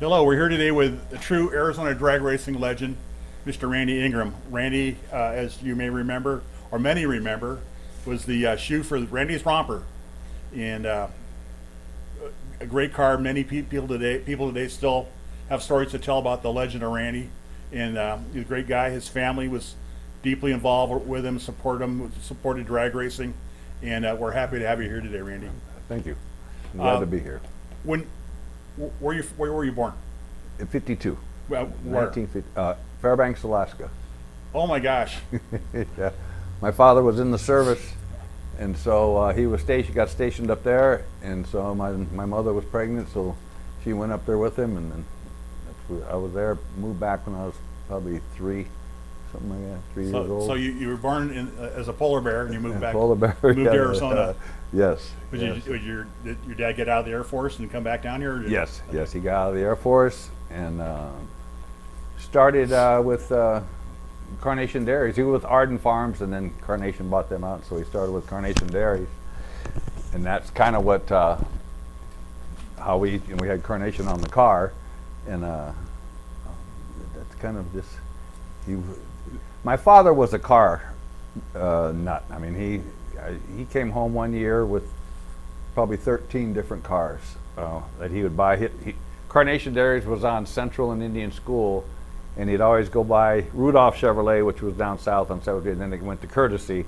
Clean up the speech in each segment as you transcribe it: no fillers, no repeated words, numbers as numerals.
Hello, we're here today with a true Arizona drag racing legend, Mr. Randy Ingram. Randy, as you may remember, or many remember, was the shoe for Randy's Romper, and a great car. Many people today still have stories to tell about the legend of Randy, and he's a great guy. His family was deeply involved with him, supported drag racing, and we're happy to have you here today, Randy. Thank you. I'm glad to be here. Where were you born? In 52. Where? 1950, Fairbanks, Alaska. Oh my gosh. Yeah. My father was in the service, and so he was got stationed up there, and so my mother was pregnant, so she went up there with him, and then I was there, moved back when I was probably 3, something like that, 3 years old. So you were born as a polar bear, and you moved back. Polar bear. Moved Yeah, to Arizona. Yes. Did Yes. your dad get out of the Air Force and come back down here? Yes, yes, he got out of the Air Force and started with Carnation Dairies. He was with Arden Farms, and then Carnation bought them out, so he started with Carnation Dairies. And that's kind of what, how we had Carnation on the car, and that's kind of just, my father was a car nut. I mean, he came home one year with probably 13 different cars that he would buy. Carnation Dairies was on Central and Indian School, and he'd always go by Rudolph Chevrolet, which was down south on 70, and then it went to Courtesy.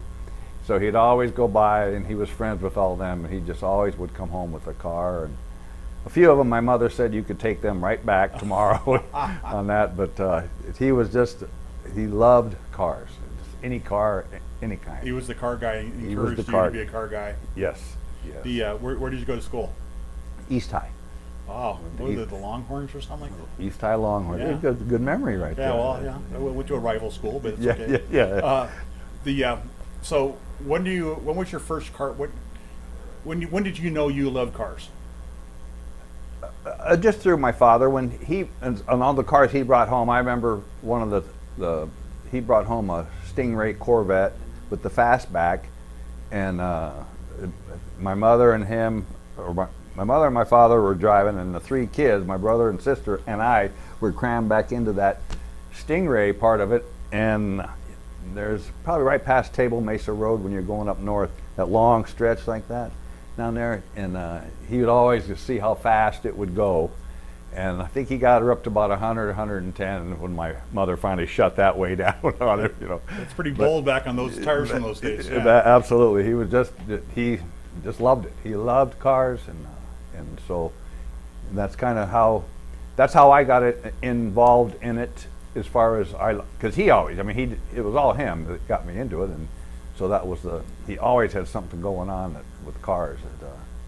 So he'd always go by, and he was friends with all of them, and he just always would come home with a car. And a few of them, my mother said you could take them right back tomorrow on that, but he loved cars, just any car, any kind. He was the car guy. He encouraged you to be a car guy. Yes, yes. Where did you go to school? East High. Oh, what was it, the Longhorns or something like that? East High Longhorn. Yeah. Good memory right there. Yeah, well, yeah. I went to a rival school, but it's Yeah, okay. yeah. So when was your first car? When did you know you loved cars? Just through my father, when and all the cars he brought home. I remember one of he brought home a Stingray Corvette with the fastback, and my mother and him, or my mother and my father were driving, and the 3 kids, my brother and sister and I, were crammed back into that Stingray part of it. And there's probably right past Table Mesa Road when you're going up north, that long stretch like that down there, and he would always just see how fast it would go. And I think he got her up to about 100, 110 when my mother finally shut that way down on it. It's pretty bold back on those tires from those days. Yeah. Absolutely, he just loved it. He loved cars, and so that's kind of how I got involved in it, as far as because it was all him that got me into it, and so that was he always had something going on with cars.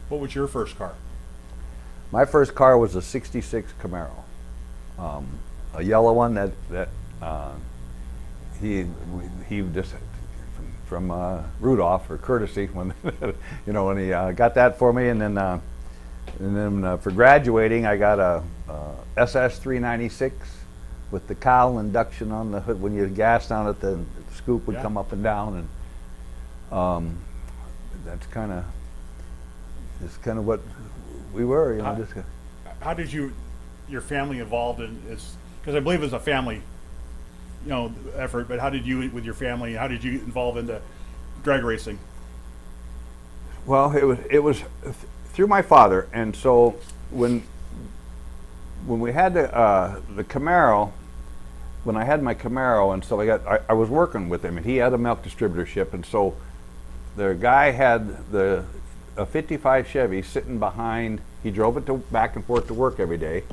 What was your first car? My first car was a '66 Camaro, a yellow one that he just from Rudolph or Courtesy when when he got that for me, and then for graduating I got a SS 396 with the cowl induction on the hood. When you gassed on it, the scoop would come up and down, and that's kind of what we were, How did your family involved in this? Because I believe it was a family, effort. But how did you, with your family, how did you involve into drag racing? Well, it was through my father, and so when we had the Camaro, when I had my Camaro, and so I was working with him, and he had a milk distributorship, and so the guy had a 55 Chevy sitting behind. He drove it back and forth to work every day,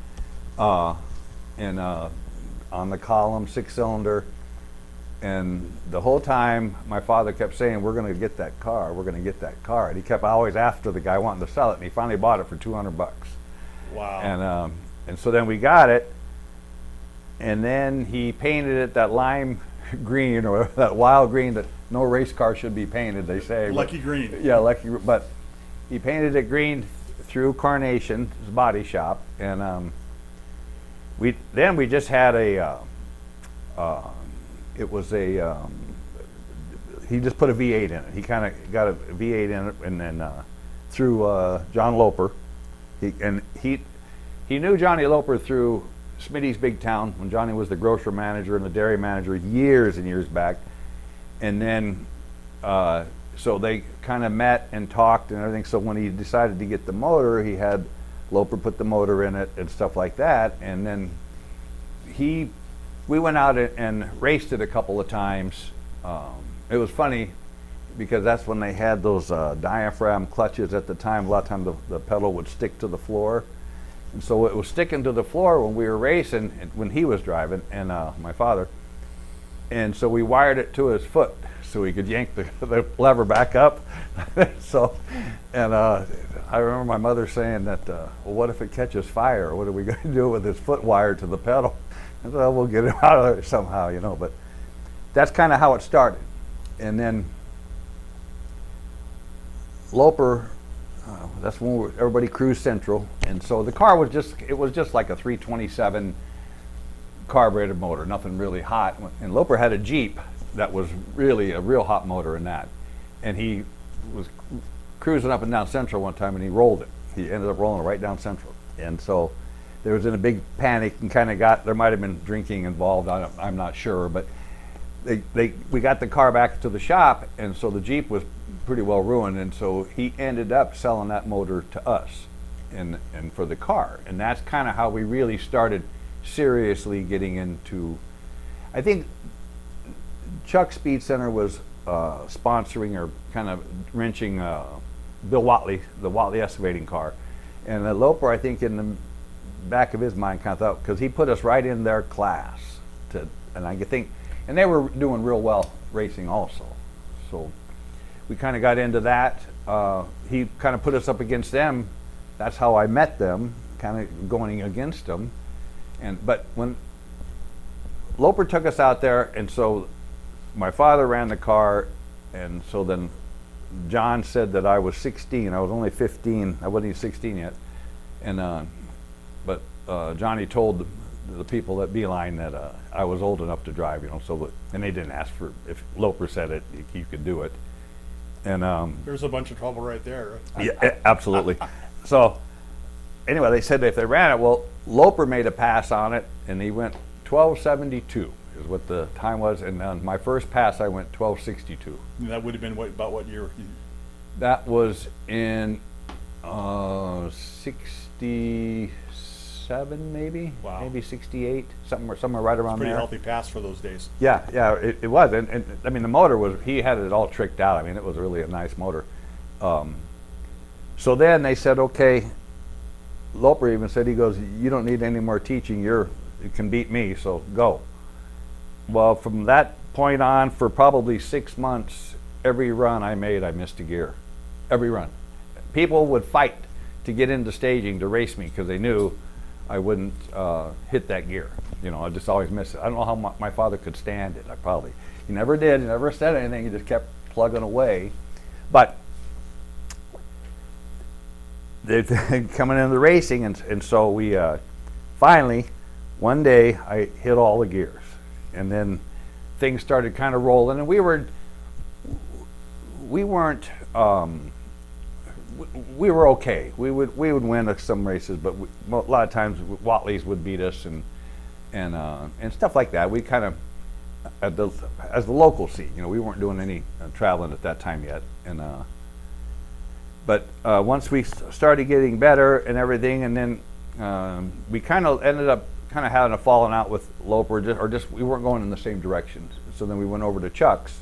and on the column, 6-cylinder. And the whole time, my father kept saying, "We're going to get that car. We're going to get that car." And he kept always after the guy wanting to sell it. And he finally bought it for $200. Wow! And so then we got it, and then he painted it that lime green, or that wild green that no race car should be painted, they say. Lucky green. Yeah, lucky. But he painted it green through Carnation's body shop, and we just had he just put a V8 in it. He kind of got a V8 in it, and then through John Loper, he knew Johnny Loper through Smitty's Big Town when Johnny was the grocery manager and the dairy manager years and years back. And then, so they kind of met and talked and everything. So when he decided to get the motor, he had Loper put the motor in it and stuff like that. And then we went out and raced it a couple of times. It was funny because that's when they had those diaphragm clutches at the time. A lot of times the pedal would stick to the floor. And so it was sticking to the floor when we were racing, when he was driving, and my father. And so we wired it to his foot so he could yank the lever back up. So, and I remember my mother saying that, well, what if it catches fire? What are we going to do with his foot wired to the pedal? I said, well, we'll get him out of there somehow, you know. But that's kind of how it started. And then Loper, that's when everybody cruised Central, and so the car was just like a 327 carbureted motor, nothing really hot. And Loper had a Jeep that was really a real hot motor in that, and he was cruising up and down Central one time, and he rolled it. He ended up rolling it right down Central, and so there was in a big panic and kind of there might have been drinking involved. I'm not sure, but we got the car back to the shop, and so the Jeep was pretty well ruined, and so he ended up selling that motor to us and for the car. And that's kind of how we really started seriously getting into, I think Chuck Speed Center was sponsoring or kind of wrenching Bill Watley, the Watley excavating car. And Loper, I think in the back of his mind kind of thought, because he put us right in their class and I think, and they were doing real well racing also. So we kind of got into that. He kind of put us up against them. That's how I met them, kind of going against them. But when Loper took us out there, and so my father ran the car, and so then John said that I was 16. I was only 15. I wasn't even 16 yet. And but Johnny told the people at Beeline that I was old enough to drive, you know. So and they didn't ask for, if Loper said it, you could do it. And there's a bunch of trouble right there. yeah, absolutely. So anyway, they said if they ran it, well, Loper made a pass on it, and he went 1272 is what the time was. And on my first pass, I went 1262. And that would have been about what year? That was in 67 maybe. Wow. Maybe 68, somewhere right around Pretty there. healthy pass for those days. Yeah, it was, and I mean the motor was, he had it all tricked out. I mean it was really a nice motor. So then they said, okay, Loper even said, he goes, you don't need any more teaching, you can beat me, so go. Well, from that point on, for probably 6 months, every run I made, I missed a gear. Every run. People would fight to get into staging to race me because they knew I wouldn't hit that gear. You know, I just always miss it. I don't know how my father could stand it. He never did. He never said anything. He just kept plugging away. But they're coming into the racing, and so we finally, one day, I hit all the gears, and then things started kind of rolling, and we were okay. We would win some races, but a lot of times Watley's would beat us and stuff like that. We kind of as the local scene, you know, we weren't doing any traveling at that time yet, and but once we started getting better and everything, and then we kind of ended up having a falling out with Loper, or just we weren't going in the same directions. So then we went over to Chuck's,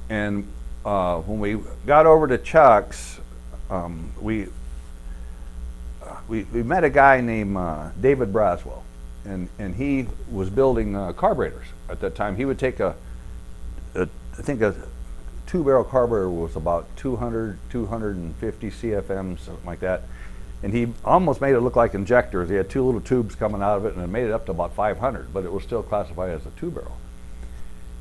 and when we got over to Chuck's, we met a guy named David Braswell, and he was building carburetors at that time. He would take I think a two-barrel carburetor was about 250 CFM, something like that, and he almost made it look like injectors. He had two little tubes coming out of it, and it made it up to about 500, but it was still classified as a two-barrel.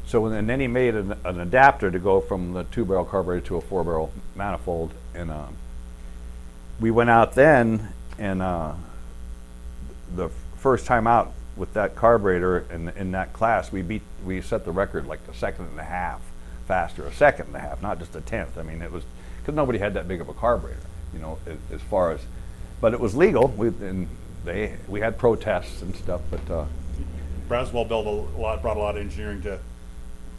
So and then he made an adapter to go from the two-barrel carburetor to a four-barrel manifold, and we went out then, and the first time out with that carburetor in that class, we set the record like a second and a half faster, a second and a half, not just a tenth. I mean, it was because nobody had that big of a carburetor, you know, as far as but it was legal. We had protests and stuff, but Braswell brought a lot of engineering to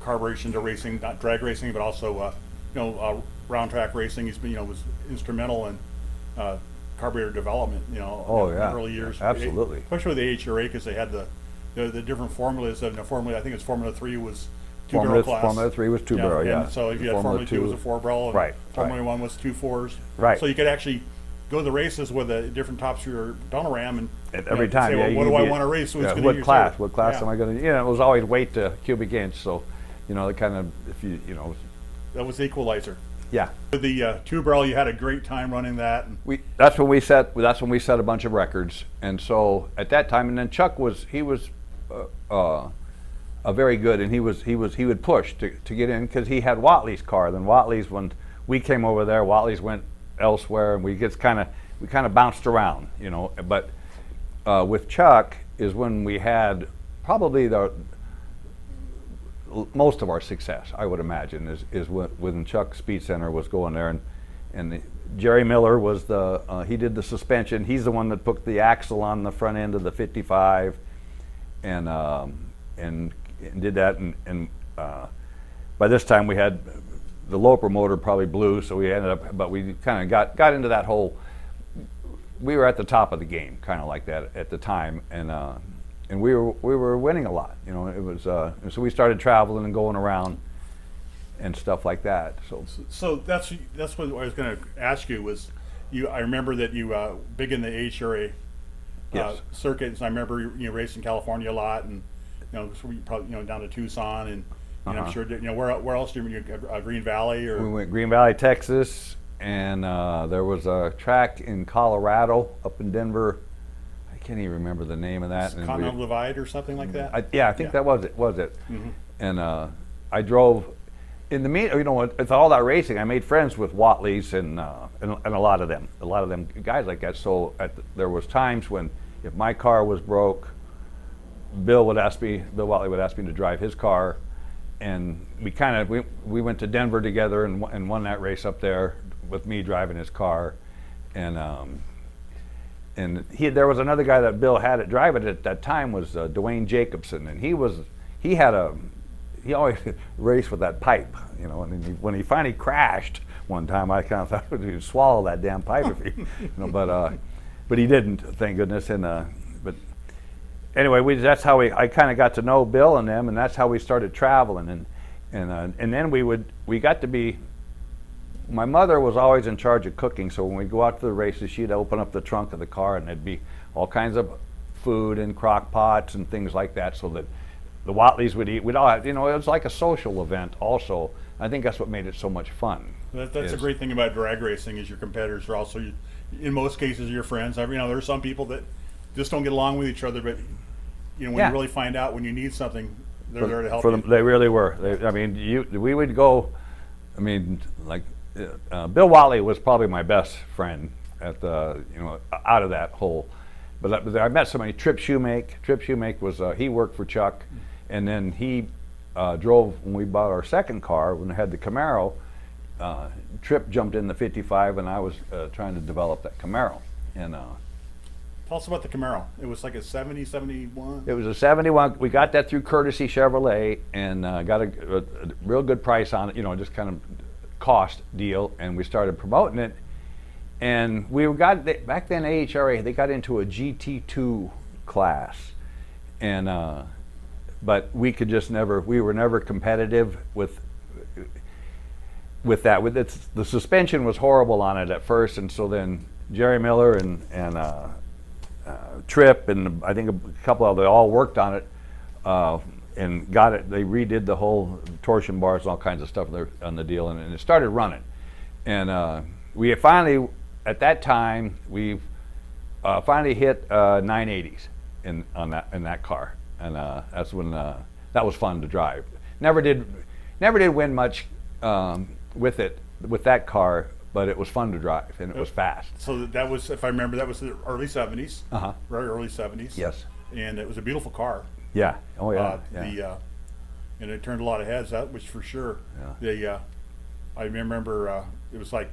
carburation to racing, not drag racing, but also round track racing. He's been was instrumental in carburetor development. Oh, in yeah. the early years, Absolutely. especially with the HRA, because they had the different formulas. And the formula, I think it's Formula 3 was Formula, two-barrel class. Formula 3 was two-barrel, and yeah. so if you had Formula 2 was a 4-barrel, and Right, Formula right. 1 was 2 4s. Right. So you could actually go to the races with a different top speed Donoram and Every time, say, yeah. well, what do I want to race? So it's What class? What class Yeah. am I going to? It was always weight to cubic inch, so it kind of That was the equalizer. yeah. With the two-barrel, you had a great time running that. And That's when we set a bunch of records, and so at that time, and then Chuck was a very good, and he would push to get in because he had Watley's car. Then Watley's, when we came over there, Watley's went elsewhere, and we kind of bounced around, But with Chuck is when we had probably most of our success, I would imagine, is when Chuck Speed Center was going there, and Jerry Miller was he did the suspension. He's the one that put the axle on the front end of the 55, and did that, and by this time we had the Loper motor probably blew, so we ended up, but we kind of got into that whole. We were at the top of the game, kind of like that at the time, and we were winning a lot. It was and so we started traveling and going around and stuff like that. So that's what I was going to ask you was, I remember that you big in the HRA Yes. circuits. I remember you raced in California a lot, and so you probably down to Tucson, and I'm sure that, where else did you Green Valley or We went Green Valley, Texas, and there was a track in Colorado, up in Denver. I can't even remember the name of that. And Continental Divide or something like that. I think that was it. Mm-hmm. And I drove. In the with all that racing, I made friends with Watley's and a lot of them guys like that. So there was times when if my car was broke, Bill Watley would ask me to drive his car, and we went to Denver together and won that race up there with me driving his car, and there was another guy that Bill had it drive it at that time was Dwayne Jacobson, and he always raced with that pipe, and when he finally crashed one time, I kind of thought he'd swallow that damn pipe if he, but he didn't, thank goodness. And but anyway, that's how I kind of got to know Bill and them, and that's how we started traveling, and then we got to be. My mother was always in charge of cooking, so when we'd go out to the races, she'd open up the trunk of the car, and there'd be all kinds of food and crock pots and things like that, so that the Watleys would eat. We'd all have, it was like a social event also. I think that's what made it so much fun. That's a great thing about drag racing is your competitors are also, in most cases, your friends. There are some people that just don't get along with each other, but when you really find out when you need something, they're there to help you. They really were. We would go. Bill Watley was probably my best friend at out of that whole. But I met so many. Trip Shoemake was he worked for Chuck, and then he drove when we bought our second car when we had the Camaro. Trip jumped in the 55, and I was trying to develop that Camaro. And tell us about the Camaro. It was like a 70, 71? It was a 71. We got that through Courtesy Chevrolet, and got a real good price on it. Just kind of cost deal, and we started promoting it. And back then AHRA, they got into a GT2 class, and but we could just never. We were never competitive with that. The suspension was horrible on it at first, and so then Jerry Miller and Tripp and I think a couple of they all worked on it and got it. They redid the whole torsion bars and all kinds of stuff there on the deal, and it started running. And we finally, at that time, we finally hit 980s in that car, and that's when that was fun to drive. Never did win much with that car, but it was fun to drive and it was fast. So that was, if I remember, that was the early 70s. Very early 70s. Yes. And it was a beautiful car. Yeah. Oh yeah. And it turned a lot of heads. That was for sure. Yeah. I remember it was like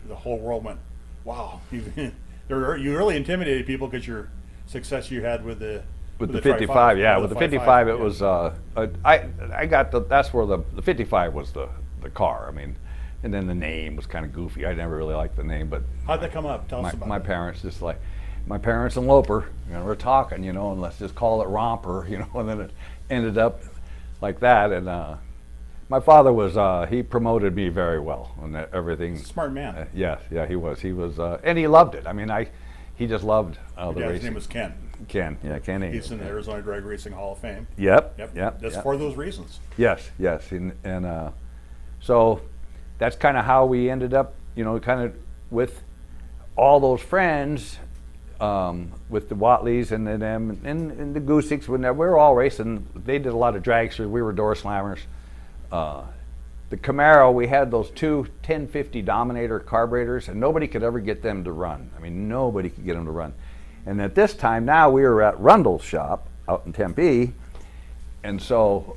the whole world went, wow. It You really intimidated people because your success you had with the With the Tri-5, 55, yeah, with the 55, it yeah. was. I got the. That's where the 55 was the car. I mean, and then the name was kind of goofy. I never really liked the name, but How'd that come up? Tell us about my it. parents just like, my parents and Loper, we're talking, and let's just call it Romper, and then it ended up like that. And my father was, he promoted me very well and everything. Smart man. Yes, yeah, he was, and he loved it. I mean, he just loved the Your dad's racing. name was Ken. Ken, yeah, Ken. He's in the Arizona Drag Racing Hall of Fame. Yep. That's for those reasons. Yes, and so that's kind of how we ended up, kind of with all those friends, with the Watleys and them and the Goosicks. We were all racing. They did a lot of drag, so we were door slammers. The Camaro, we had those two 1050 Dominator carburetors, and nobody could ever get them to run. I mean, nobody could get them to run. And at this time, now we were at Rundle's shop out in Tempe, and so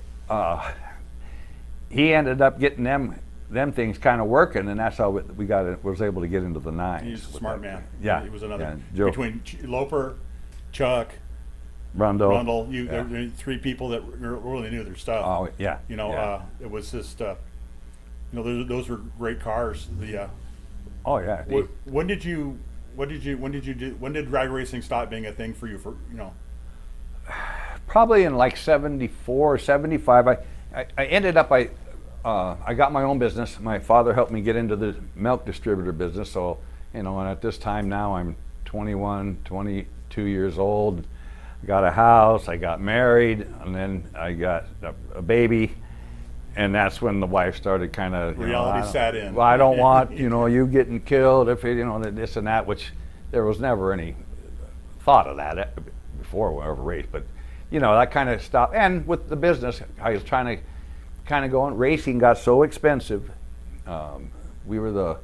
he ended up getting them things kind of working, and that's how was able to get into the nines. He's a smart man. Yeah, He was another Joe. between Loper, Chuck, Rundle. There were three people that really knew their stuff. Oh yeah. It was just those were great cars. Oh yeah. When did drag racing stop being a thing for you? Probably in like 74 or 75. I ended up, I got my own business. My father helped me get into the milk distributor business. So, and at this time now I'm 21, 22 years old. I got a house, I got married, and then I got a baby. And that's when the wife started kind of reality set in. Well, I don't want you getting killed if this and that, which there was never any thought of that before we ever raced. But that kind of stopped. And with the business, I was trying to kind of go on. Racing got so expensive. We were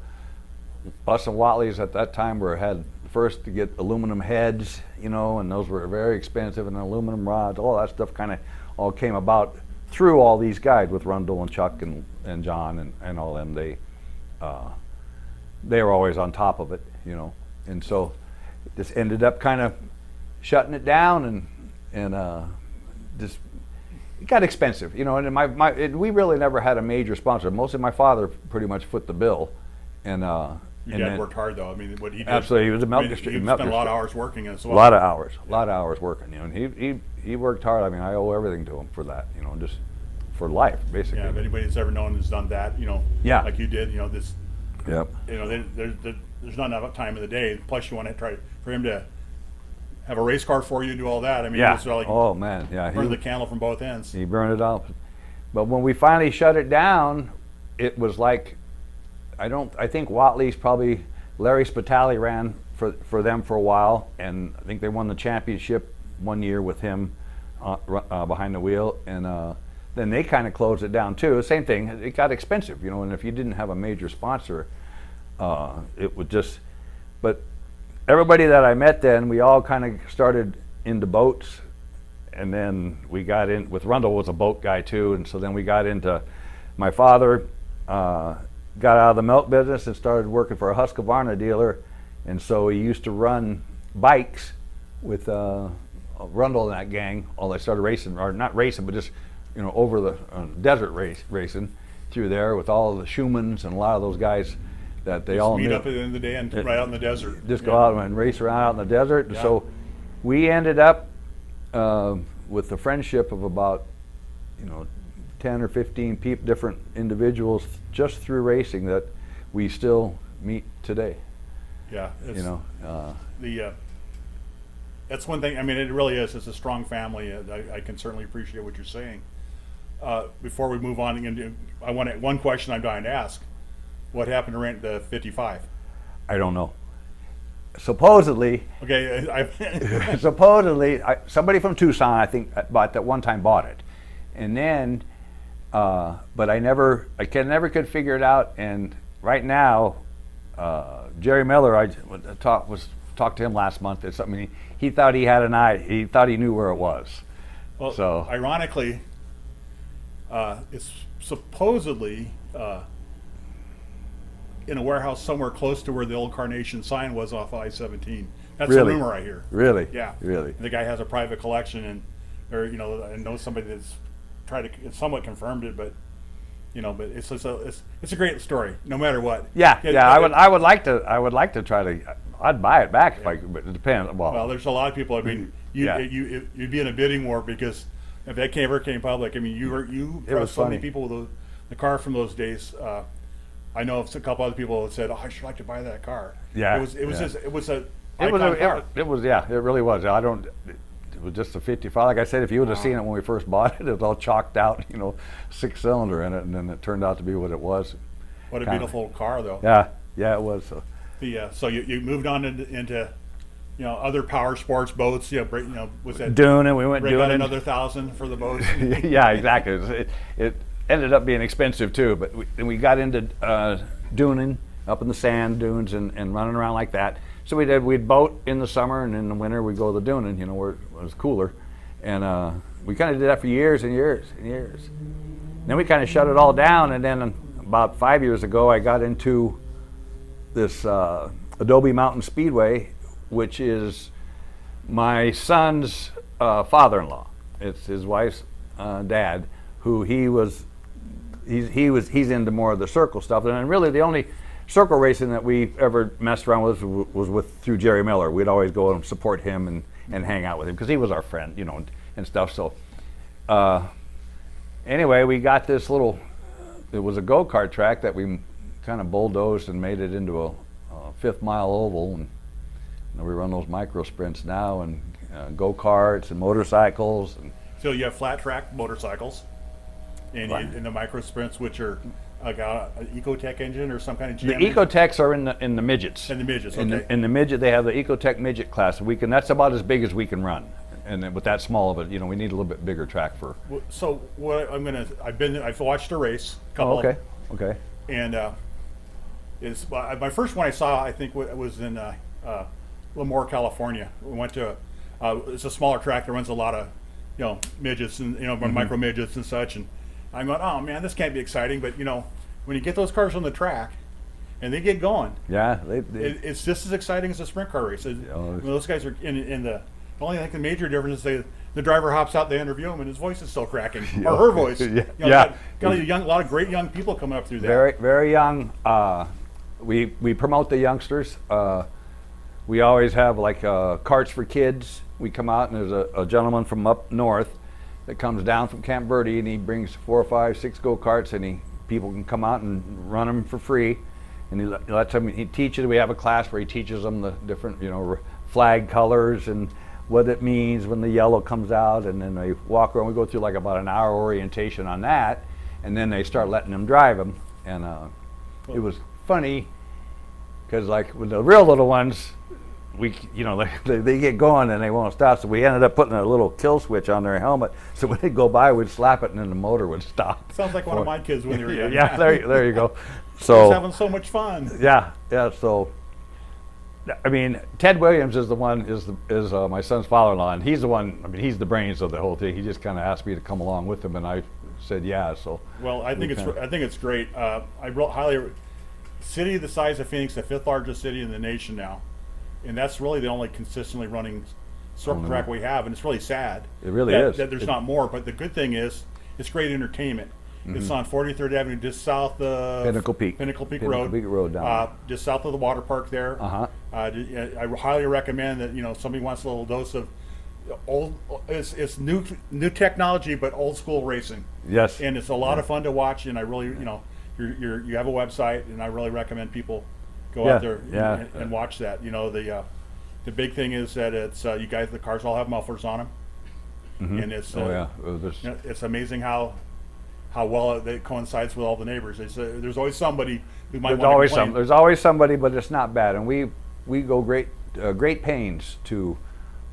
us and Watleys at that time had first to get aluminum heads, and those were very expensive, and aluminum rods. All that stuff kind of all came about through all these guys with Rundle and Chuck and John and all them. They were always on top of it, and so it just ended up kind of shutting it down and just it got expensive, and we really never had a major sponsor. Mostly my father pretty much foot the bill, and Your dad worked hard though. I mean, what he did. Absolutely, he was a milk distributor. He spent a lot of hours working as well. A lot of hours working, and he worked hard. I mean, I owe everything to him for that, just for life, basically. Yeah, if anybody that's ever known has done that, Yeah. like you did, this. Yep. There's not enough time in the day. Plus, you want to try for him to have a race car for you, do all that. I mean, Yeah. it's like Oh man, yeah. burn the candle from both ends. He burned it up. But when we finally shut it down, it was like, I think Watley's probably, Larry Spitali ran for them for a while, and I think they won the championship one year with him behind the wheel, and then they kind of closed it down too. Same thing, it got expensive, and if you didn't have a major sponsor, it would just, but everybody that I met then, we all kind of started into boats, and then we got in, with Rundle was a boat guy too, and so then we got into, my father got out of the milk business and started working for a Husqvarna dealer, and so he used to run bikes with Rundle and that gang. All they started racing, or not racing, but just over the desert racing through there with all the Schumans and a lot of those guys that they all meet knew. up at the end of the day and right out in the desert. Just go out and race around out in the desert. Yeah. So we ended up with the friendship of about 10 or 15 different individuals just through racing that we still meet today. Yeah, it's, that's one thing. I mean, it really is. It's a strong family. I can certainly appreciate what you're saying. Before we move on, I want one question I'm dying to ask. What happened to rent the 55? I don't know. Supposedly, okay. Supposedly, somebody from Tucson, I think, that one time bought it, and then, but I never could figure it out. And right now, Jerry Miller, I talked to him last month. It's something he thought he had an eye. He thought he knew where it was. Well, so ironically, it's supposedly in a warehouse somewhere close to where the old Carnation sign was off I-17. That's Really? a rumor I hear. Really? Yeah. Really? The guy has a private collection, and or I know somebody that's tried to somewhat confirmed it, but but it's just it's a great story, no matter what. Yeah, yeah. I would like to try to. I'd buy it back if I could, but it depends. Well, there's a lot of people. I mean, you'd be in a bidding war because if that ever came public, I mean, you was so many funny. people with the car from those days. I know a couple other people that said, "Oh, I should like to buy that car." Yeah, it was yeah. just it was a It was, icon car. it was, yeah, it really was. It was just a 55. Like I said, if you would have seen it when we first bought it, it was all chalked out, 6-cylinder in it, and then it turned out to be what it was. What a beautiful car, though. Yeah, it was. So. So you moved on into other power sports boats. Was that Dune, and we went break out doing another 1,000 for the boats? Yeah, exactly. It ended up being expensive too, but we got into duning up in the sand dunes and running around like that. So we'd boat in the summer, and in the winter we'd go to the duning, where it was cooler. And we kind of did that for years and years and years. Then we kind of shut it all down, and then about 5 years ago I got into this Adobe Mountain Speedway, which is my son's father-in-law. It's his wife's dad, who he's into more of the circle stuff. And really the only circle racing that we ever messed around with was through Jerry Miller. We'd always go and support him and hang out with him because he was our friend, and stuff. So anyway, we got this it was a go-kart track that we kind of bulldozed and made it into a 5th-mile oval, and we run those micro sprints now, and go-karts and motorcycles. And So you have flat track motorcycles, and the micro sprints, which are got an Ecotech engine or some kind of GM. the Ecotechs are in the midgets. And the midgets, okay. In the midget, they have the Ecotech midget class. That's about as big as we can run, and then with that small of it, we need a little bit bigger track for. So what I've watched a race. Oh, okay. And my first one I saw, I think, was in Lemoore, California. We went to it's a smaller track that runs a lot of midgets and micro midgets and such. And I'm going, oh man, this can't be exciting. But when you get those cars on the track and they get going, Yeah, it's just as exciting as a sprint car race. Those guys are in the only the major difference is the driver hops out, they interview him, and his voice is still cracking, or her voice. Got a lot of great young people coming up through that. Very, very young. We promote the youngsters. We always have carts for kids. We come out, and there's a gentleman from up north that comes down from Camp Verde, and he brings 4, 5, 6 go-karts, and people can come out and run them for free. And he lets them. He teaches. We have a class where he teaches them the different, flag colors and what it means when the yellow comes out, and then they walk around. We go through about an hour orientation on that, and then they start letting them drive them. And it was funny because with the real little ones, they get going and they won't stop. So we ended up putting a little kill switch on their helmet, so when they'd go by, we'd slap it, and then the motor would stop. Sounds like one of my kids when they were young. Yeah, there you go. So he's having so much fun. Yeah. So, I mean, Ted Williams is my son's father-in-law, and he's the one. I mean, he's the brains of the whole thing. He just kind of asked me to come along with him, and I said yeah. So. Well, I think it's great. City the size of Phoenix, the 5th largest city in the nation now, and that's really the only consistently running circle track we have, and it's really sad. It really is. That there's not more. But the good thing is, it's great entertainment. It's on 43rd Avenue, just south of Pinnacle Peak Road down just south of the water park there. I highly recommend that somebody wants a little dose of old. It's new technology, but old school racing. Yes. And it's a lot of fun to watch. And I really you have a website, and I really recommend people go out there and watch that. The big thing is that it's the cars all have mufflers on them, and it's it's amazing how well it coincides with all the neighbors. There's always somebody who might want to complain. There's always somebody, but it's not bad, and we go great pains to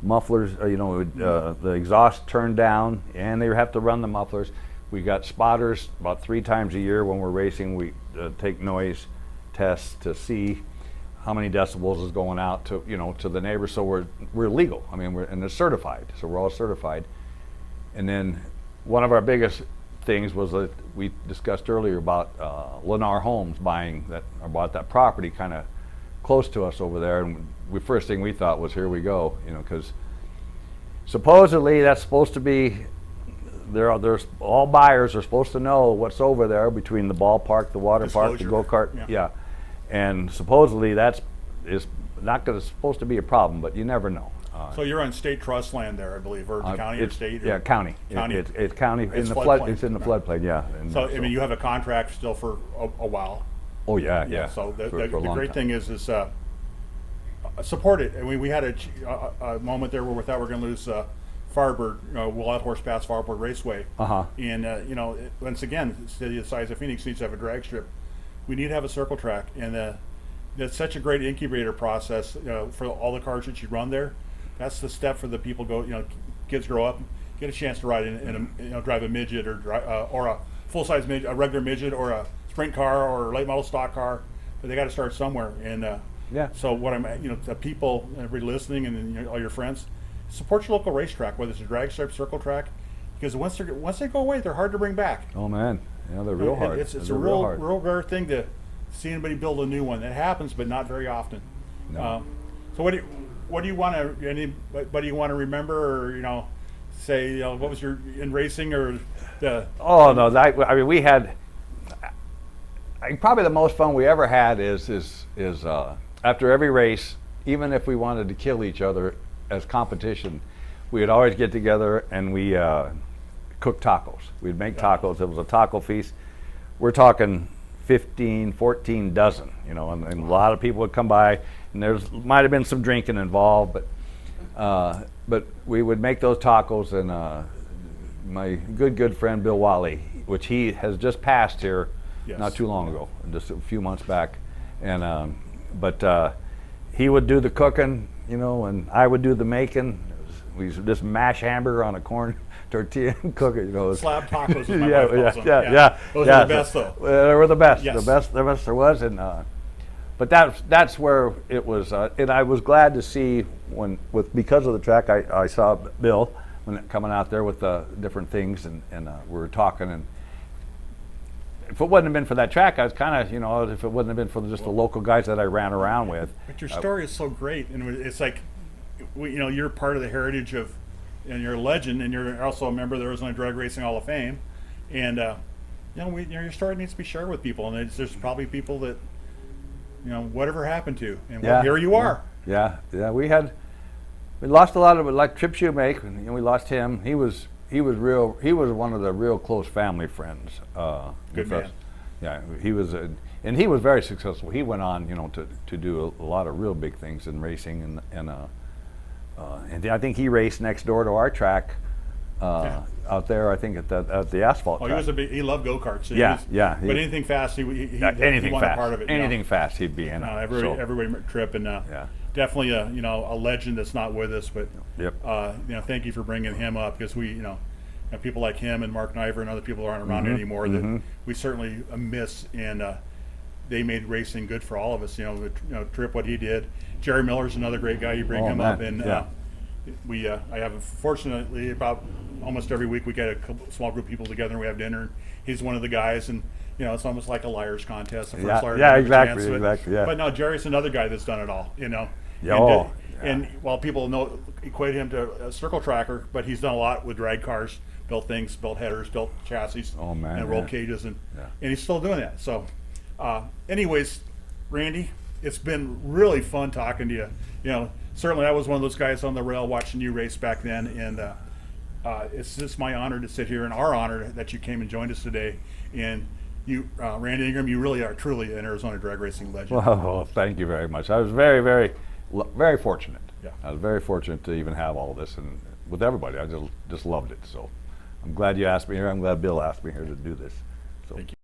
mufflers. The exhaust turned down, and they have to run the mufflers. We got spotters about 3 times a year when we're racing. We take noise tests to see how many decibels is going out to the neighbors. So we're legal. I mean, and they're certified. So we're all certified. And then one of our biggest things was that we discussed earlier about Lennar Homes bought that property kind of close to us over there, and the first thing we thought was, here we go, because supposedly that's supposed to be, there's all buyers are supposed to know what's over there between the ballpark, the water park, the Disclosure. go-kart, Yeah. and supposedly is not supposed to be a problem, but you never know. So you're on state trust land there, I believe, or the county or It's- state? Yeah, county. County. It's county in It's the flood. floodplain. It's in the floodplain. Yeah. And So, I mean, you have a contract still for a while. Oh yeah. So the For a the long great time. thing is support it. I mean, we had a moment there where we thought we were going to lose Firebird, Wild Horse Pass Firebird Raceway. And once again, the city the size of Phoenix needs to have a drag strip. We need to have a circle track, and it's such a great incubator process for all the cars that you run there. That's the step for the people kids grow up, get a chance to ride drive a midget or a full size midget, a regular midget, or a sprint car or a late model stock car, but they got to start somewhere. And so what the people, everybody listening, and all your friends, support your local racetrack, whether it's a drag strip, circle track, because once they go away, they're hard to bring back. Oh man, yeah, they're real hard. It's They're a real hard. rare thing to see anybody build a new one. That happens, but not very often. No. So what do you want to anybody you want to remember, or say what was your in racing or the? Oh no, I mean we had. Probably the most fun we ever had is after every race, even if we wanted to kill each other as competition, we would always get together and we cook tacos. We'd make tacos. It was a taco feast. We're talking 15, 14 dozen, and a lot of people would come by, and there's might have been some drinking involved, but we would make those tacos, and my good friend Bill Wally, which he has just passed here not too long ago, just a few months back, and but he would do the cooking, and I would do the making. We used to just mash hamburger on a corn tortilla and cook it, Slab tacos, as my yeah, wife calls them. yeah. Those are the best, though. They were the best, Yes. the best there was, and but that's where it was, and I was glad to see because of the track, I saw Bill coming out there with different things, and we were talking, and if it wouldn't have been for that track, I was kind of, if it wouldn't have been for just the local guys that I ran around with. But your story is so great, and it's like, you're part of the heritage of, and you're a legend, and you're also a member of the Arizona Drag Racing Hall of Fame, and your story needs to be shared with people, and there's probably people that, whatever happened to, and here you are. Yeah, we lost a lot of it, like Trip Shoemake, and we lost him. He was one of the real close family friends. Good man. Yeah, he was, and he was very successful. He went on, to do a lot of real big things in racing, and I think he raced next door to our track out there. I think at the asphalt track. He loved go-karts. So Yeah. But anything fast, he anything wanted fast. a part of it. Anything fast, he'd be in. Everybody Trip, and definitely a legend that's not with us. But Yep. Thank you for bringing him up, because we people like him and Mark Niver and other people who aren't around anymore that we certainly miss, and they made racing good for all of us. Trip, what he did. Jerry Miller's another great guy. You bring him up, and I have, fortunately, about almost every week we get a small group of people together and we have dinner. He's one of the guys, and it's almost like a liar's contest. The first liar gets a chance. Exactly. Yeah. But no, Jerry's another guy that's done it all. And while people equate him to a circle tracker, but he's done a lot with drag cars, built things, built headers, built chassis, and roll cages, and he's still doing that. So, anyways, Randy, it's been really fun talking to you. Certainly I was one of those guys on the rail watching you race back then, and it's just my honor to sit here, and our honor that you came and joined us today. And you, Randy Ingram, you really are truly an Arizona drag racing legend. Well, thank you very much. I was very, very, very fortunate. Yeah. I was very fortunate to even have all this, and with everybody, I just loved it. So I'm glad you asked me here. I'm glad Bill asked me here to do this. So. Thank you.